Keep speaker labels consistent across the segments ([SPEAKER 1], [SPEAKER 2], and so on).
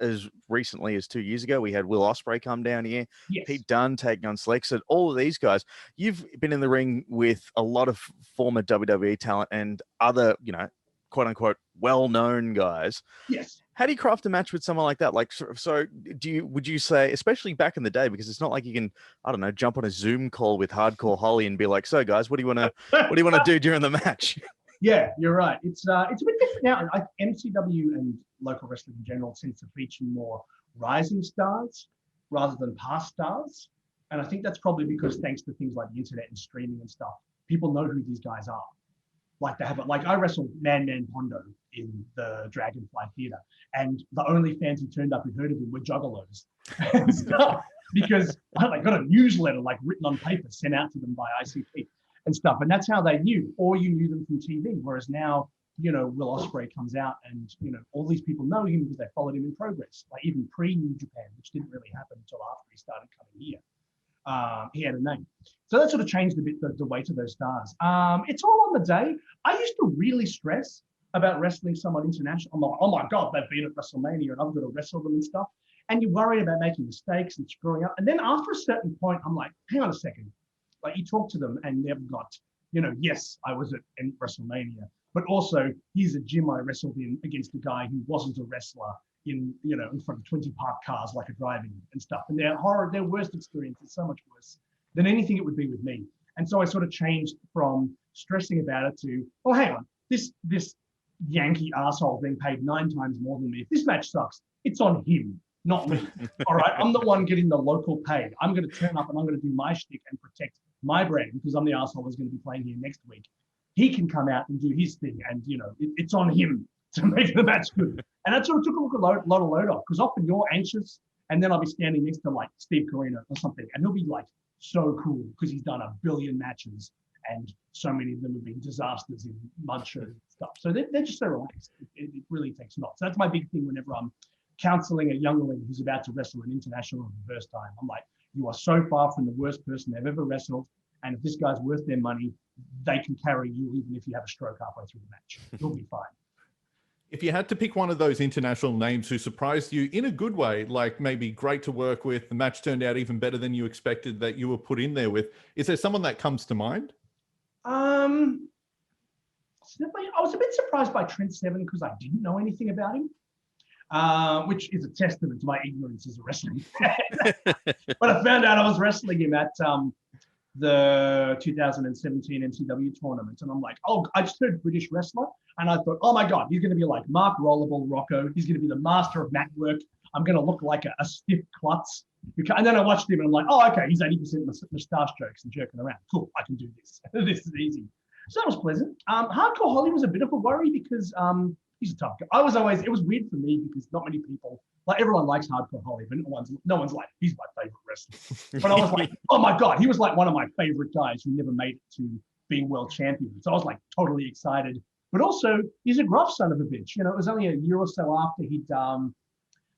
[SPEAKER 1] as recently as 2 years ago, we had Will Ospreay come down here,
[SPEAKER 2] Yes.
[SPEAKER 1] Pete Dunne taking on Slex, and all of these guys. You've been in the ring with a lot of former WWE talent and other, quote unquote, well-known guys.
[SPEAKER 2] Yes.
[SPEAKER 1] How do you craft a match with someone like that? Like, so would you say, especially back in the day, because it's not like you can, I don't know, jump on a Zoom call with Hardcore Holly and be like, so guys, what do you want to do during the match?
[SPEAKER 2] Yeah, you're right. It's a bit different now. And MCW and local wrestling in general tends to feature more rising stars rather than past stars. And I think that's probably because thanks to things like the internet and streaming and stuff, people know who these guys are. Like they have it. Like I wrestled Man Pondo in the Dragonfly Theatre, and the only fans who turned up who heard of him were juggalos and stuff, because I got a newsletter like written on paper sent out to them by ICP and stuff, and that's how they knew. Or you knew them from TV. Whereas now, Will Ospreay comes out, and all these people know him because they followed him in progress, like even pre-New Japan, which didn't really happen until after he started coming here. He had a name. So that sort of changed a bit the weight of those stars. It's all on the day. I used to really stress about wrestling someone international. I'm like, oh my God, they've been at WrestleMania and I've got to wrestle them and stuff. And you worry about making mistakes and screwing up. And then after a certain point, I'm like, hang on a second. Like you talk to them and they've got, yes, I was at WrestleMania, but also here's a gym I wrestled in against a guy who wasn't a wrestler in front of 20 parked cars like a drive-in and stuff. And their worst experience is so much worse than anything it would be with me. And so I sort of changed from stressing about it to, oh, hang on, this Yankee asshole being paid 9 times more than me. If this match sucks, it's on him, not me. All right, I'm the one getting the local pay. I'm going to turn up and I'm going to do my shtick and protect my brand because I'm the asshole who's going to be playing here next week. He can come out and do his thing, and it's on him to make the match good. And that sort of took a lot of load off, because often you're anxious, and then I'll be standing next to like Steve Corino or something, and he'll be like so cool because he's done 1 billion matches, and so many of them have been disasters in mud shows and stuff. So they're just so relaxed. It really takes not. So that's my big thing whenever I'm counseling a youngling who's about to wrestle an international for the first time. I'm like, you are so far from the worst person they've ever wrestled, and if this guy's worth their money, they can carry you even if you have a stroke halfway through the match. You'll be fine.
[SPEAKER 3] If you had to pick one of those international names who surprised you in a good way, like maybe great to work with, the match turned out even better than you expected, that you were put in there with, is there someone that comes to mind?
[SPEAKER 2] I was a bit surprised by Trent Seven because I didn't know anything about him, which is a testament to my ignorance as a wrestling fan. But I found out I was wrestling him at the 2017 MCW tournament, and I'm like, oh, I just heard British wrestler, and I thought, oh my God, he's going to be like Mark Rollerball Rocco. He's going to be the master of mat work. I'm going to look like a stiff klutz. And then I watched him, and I'm like, oh, okay, he's 80% moustache jokes and jerking around. Cool, I can do this. This is easy. So that was pleasant. Hardcore Holly was a bit of a worry because he's a tough guy. It was weird for me because not many people, like everyone likes Hardcore Holly, but no one's like, he's my favorite wrestler. But I was like, oh my God, he was like one of my favorite guys who never made it to being world champion. So I was like totally excited. But also, he's a gruff son of a bitch. It was only a year or so after he'd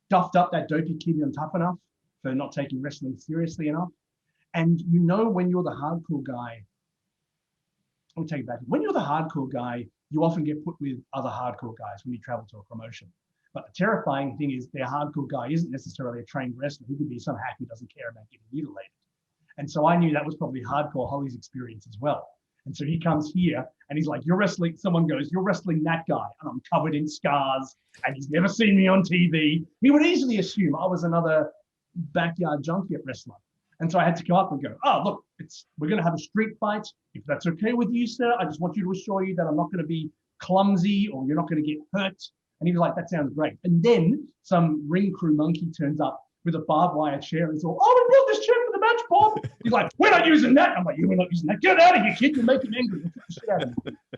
[SPEAKER 2] duffed up that dopey kid on Tough Enough for not taking wrestling seriously enough. And when you're the hardcore guy, I'll take it back. When you're the hardcore guy, you often get put with other hardcore guys when you travel to a promotion. But the terrifying thing is their hardcore guy isn't necessarily a trained wrestler. He could be some hack who doesn't care about getting mutilated. And so I knew that was probably Hardcore Holly's experience as well. And so he comes here and he's like, someone goes, you're wrestling that guy. And I'm covered in scars and he's never seen me on TV. He would easily assume I was another backyard junkie wrestler. And so I had to come up and go, oh, look, we're going to have a street fight. If that's okay with you, sir, I just want you to assure you that I'm not going to be clumsy or you're not going to get hurt. And he was like, that sounds great. And then some ring crew monkey turns up with a barbed wire chair and he's all, oh, we brought this chair for the match, Bob. He's like, we're not using that. I'm like, we're not using that. Get out of here, kid. You're making me angry. We'll kick the shit out of you.